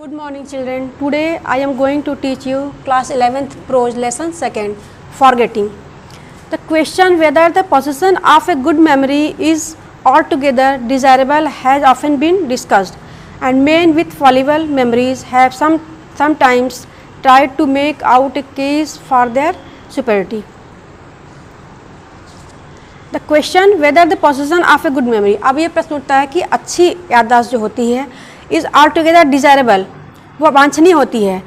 Good morning children. Today I am going to teach you class 11th prose lesson 2nd, forgetting. The question whether the possession of a good memory is altogether desirable has often been discussed, and men with fallible memories have sometimes tried to make out a case for their superiority. The question whether the possession of a good memory, अब ये प्रश्न उठता है कि अच्छी याददाश्त जो होती है इज ऑल टुगेदर डिज़ायरेबल, वो वांछनीय होती है,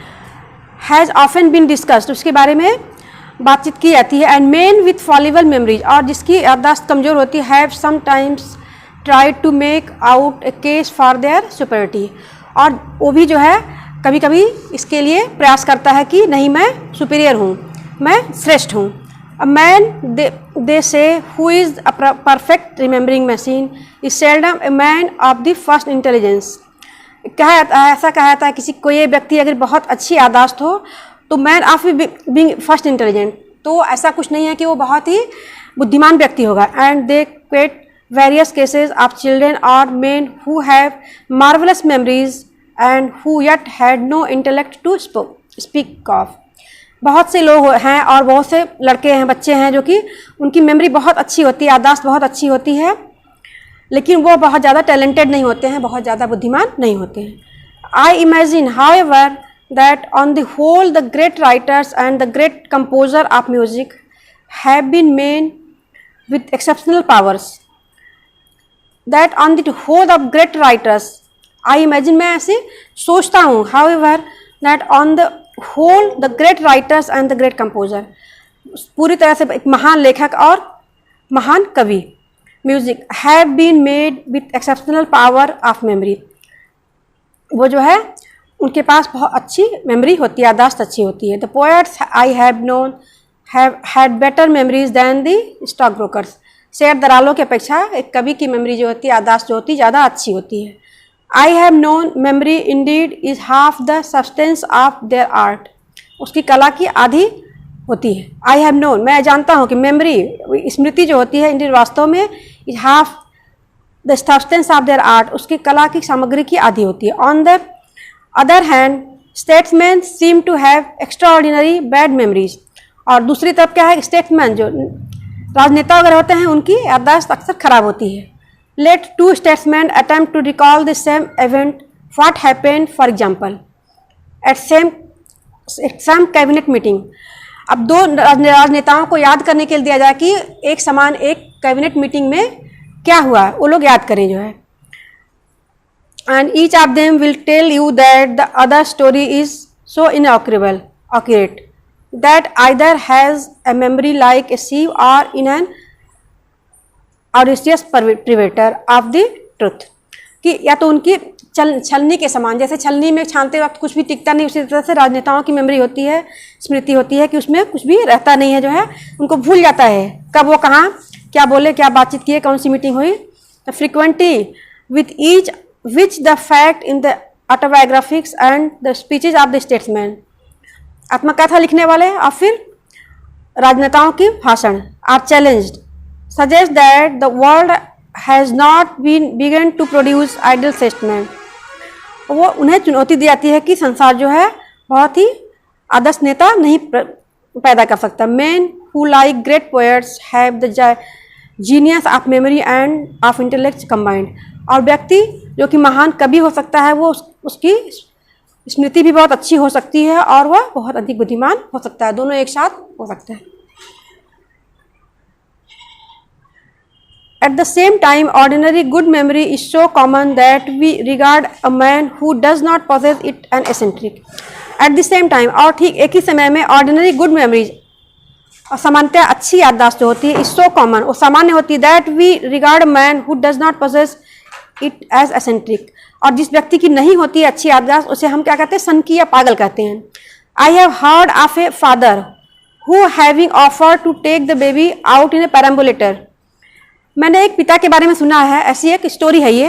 हैज़ ऑफन बीन डिस्कस्ड, उसके बारे में बातचीत की जाती है, and men with fallible memories, और जिसकी याददाश्त कमज़ोर होती है, have sometimes tried to make out a case for their superiority, और वो भी जो है कभी कभी इसके लिए प्रयास करता है कि नहीं मैं सुपीरियर हूँ, मैं श्रेष्ठ हूँ. A man, they say, who is a perfect remembering machine is seldom a man of the first intelligence. ऐसा कहा जाता है किसी कोई व्यक्ति अगर बहुत अच्छी याददाश्त हो तो man of being first intelligent, तो ऐसा कुछ नहीं है कि वो बहुत ही बुद्धिमान व्यक्ति होगा. And they quote various cases of children और men who have marvellous memories and who yet had no intellect to speak of. बहुत से लोग हैं और बहुत से लड़के हैं, बच्चे हैं जो कि उनकी मेमोरी बहुत अच्छी होती है, याददाश्त बहुत अच्छी होती है, लेकिन वो बहुत ज़्यादा टैलेंटेड नहीं होते हैं, बहुत ज़्यादा बुद्धिमान नहीं होते हैं. I imagine however that on the whole the great writers and the great composer of music have been men with exceptional powers. That on the whole of great writers, I imagine, मैं ऐसे सोचता हूँ, however that on the whole the great writers and the great composer, पूरी तरह से एक महान लेखक और महान कवि, music have been made with exceptional power of memory, वो जो है उनके पास बहुत अच्छी मेमोरी होती है, याददाश्त अच्छी होती है. The poets I have known have had better memories than the stock brokers. Share दलालों की अपेक्षा एक कवि की मेमोरी जो होती है, याददाश्त जो होती है, ज़्यादा अच्छी होती है. I have known memory indeed is half the substance of their art. उसकी कला की आधी होती है. I have known, मैं जानता हूँ कि मेमोरी, स्मृति जो होती है, इंडियन वास्तव में is half the substance of their art, उसकी कला की सामग्री की आधी होती है. On the other hand, statesmen seem to have extraordinary bad memories. और दूसरी तरफ क्या है, स्टेट्समैन जो राजनेता वगैरह होते हैं उनकी याददाश्त अक्सर खराब होती है. Let two statesmen attempt to recall the same event. What happened, for example, at some cabinet meeting. अब दो राजनेताओं को याद करने के लिए दिया जाए कि एक समान एक कैबिनेट मीटिंग में क्या हुआ, वो लोग याद करें जो है. And each of them will tell you that the other story is so inaccurate that either has a memory like a sieve or in an audacious prevaricator of the truth, कि या तो उनकी छलनी के समान, जैसे छलनी में छानते वक्त कुछ भी टिकता नहीं, उसी तरह से राजनेताओं की मेमोरी होती है, स्मृति होती है कि उसमें कुछ भी रहता नहीं है, जो है उनको भूल जाता है कब वो कहाँ क्या बोले, क्या बातचीत किए, कौन सी मीटिंग हुई. Frequently with each which the fact in the autobiographies and the speeches of the statesman, आत्मकथा लिखने वाले और फिर राजनेताओं की भाषण are challenged, suggest that the world has not begun to produce ideal statesmen. वो उन्हें चुनौती दी जाती है कि संसार जो है बहुत ही आदर्श नेता नहीं पैदा कर सकता. Men who like great poets have the genius of memory and of intellect combined. और व्यक्ति जो कि महान कवि हो सकता है, वो उसकी स्मृति भी बहुत अच्छी हो सकती है और वह बहुत अधिक बुद्धिमान हो सकता है, दोनों एक साथ हो सकते हैं. At the same time, ordinary good memory is so common that we regard a man who does not possess it an eccentric. At the same time, और ठीक एक ही समय में ordinary good memories, और सामान्यतः अच्छी याददाश्त जो होती है, is so common, वो सामान्य होती है, that we regard a man who does not possess it as eccentric. और जिस व्यक्ति की नहीं होती है अच्छी याददाश्त, उसे हम क्या कहते हैं, सनकी या पागल कहते हैं. I have heard of a father who having offered to take the baby out in a perambulator. मैंने एक पिता के बारे में सुना है, ऐसी एक स्टोरी है ये,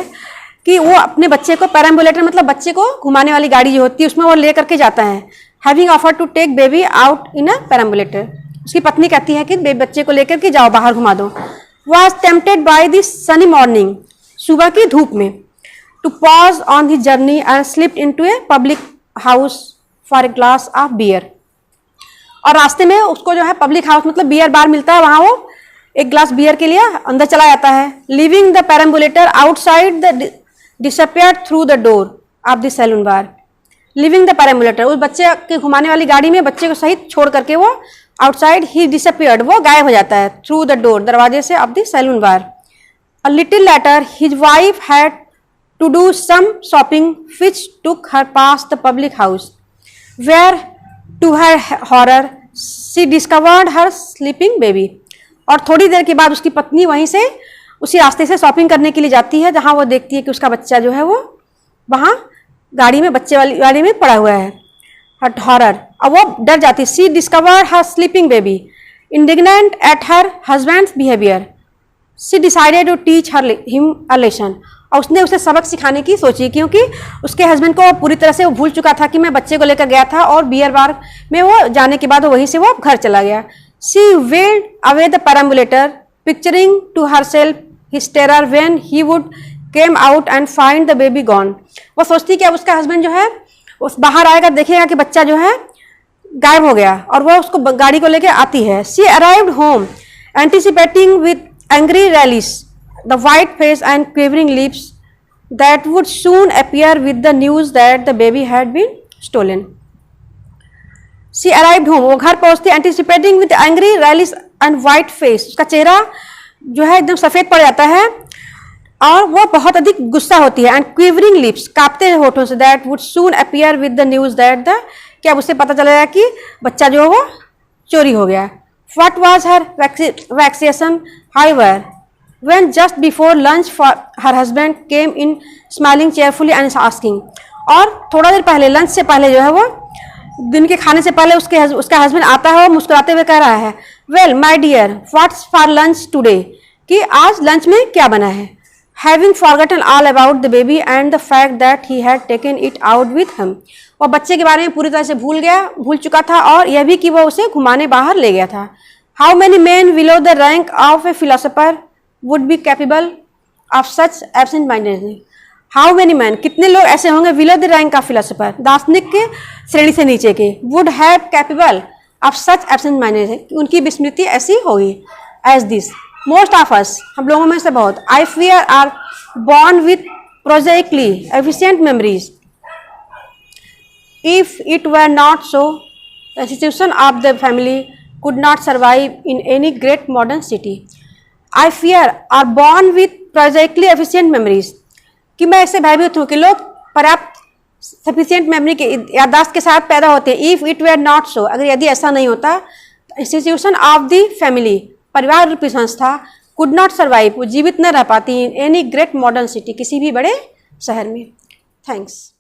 कि वो अपने बच्चे को पैराम्बुलेटर, मतलब बच्चे को घुमाने वाली गाड़ी जो होती है उसमें वो ले करके जाता है. Having offer to take baby out in a perambulator, उसकी पत्नी कहती है कि बच्चे को लेकर के जाओ, बाहर घुमा दो. Was tempted by the sunny morning, सुबह की धूप में, to pause on his journey and slipped into a public house for a glass of beer. और रास्ते में उसको जो है पब्लिक हाउस मतलब बियर बार मिलता है, वहां वो एक ग्लास बियर के लिए अंदर चला जाता है. Leaving the perambulator outside the disappeared through the door of the saloon bar. Leaving the perambulator, उस बच्चे के घुमाने वाली गाड़ी में बच्चे को सहित छोड़ करके वो outside he disappeared, वो गायब हो जाता है through the door, दरवाजे से of the saloon bar. A little later, his wife had to do some shopping, which took her past the public house, where, to her horror, she discovered her sleeping baby. और थोड़ी देर के बाद उसकी पत्नी वहीं से उसी रास्ते से शॉपिंग करने के लिए जाती है, जहां वो देखती है कि उसका बच्चा जो है वो वहां गाड़ी में, बच्चे वाली गाड़ी में पड़ा हुआ है. हॉरर, अब वो डर जाती है. She discovered her sleeping baby. Indignant at her husband's behaviour, she decided to teach him a lesson. और उसने उसे सबक सिखाने की सोची, क्योंकि उसके हस्बैंड को पूरी तरह से वो भूल चुका था कि मैं बच्चे को लेकर गया था, और बियर बार में वो जाने के बाद वहीं से वो घर चला गया. She wheeled away the perambulator, picturing to herself his terror when he would came out and find the baby gone. वो सोचती कि अब उसका हस्बैंड जो है उस बाहर आएगा, देखेगा कि बच्चा जो है गायब हो गया, और वो उसको गाड़ी को लेकर आती है. She arrived home anticipating with angry rallies, the white face and quivering lips that would soon appear with the news that the baby had been stolen. She arrived home, वो घर पहुंचती anticipating with angry rallies and white face, उसका चेहरा जो है एकदम सफेद पड़ जाता है और वो बहुत अधिक गुस्सा होती है. and quivering lips, कांपते होठों से, that would soon appear with the news that the, क्या उसे पता चलेगा कि बच्चा जो है वो चोरी हो गया. What was her vexation, however, when just before lunch her husband came in smiling cheerfully and asking, और थोड़ा देर पहले, लंच से पहले जो है वो, दिन के खाने से पहले उसका हस्बैंड आता है और मुस्कुराते हुए कह रहा है, well my dear what's for lunch today, कि आज लंच में क्या बना है. Having forgotten all about the baby and the fact that he had taken it out with him, वो बच्चे के बारे में पूरी तरह से भूल चुका था, और यह भी कि वो उसे घुमाने बाहर ले गया था. How many men below the rank of a philosopher would be capable of such absent-mindedness? How many men, कितने लोग ऐसे होंगे below the rank of philosopher, दार्शनिक के श्रेणी से नीचे के, would have capable of such absent-mindedness, उनकी विस्मृति ऐसी होगी. As this, most of us, हम लोगों में से बहुत, I fear are born with prosaically efficient memories. If it were not so, the institution of the family could not survive in any great modern city. I fear are born with prosaically efficient memories, कि मैं ऐसे भयभीत हूँ कि लोग पर्याप्त sufficient memory के याददाश्त के साथ पैदा होते हैं. If it were not so, अगर यदि ऐसा नहीं होता, इंस्टीट्यूशन ऑफ द फैमिली, परिवार रूपी संस्था, कुड नॉट सर्वाइव, वो जीवित न रह पाती in any great modern city, किसी भी बड़े शहर में. थैंक्स.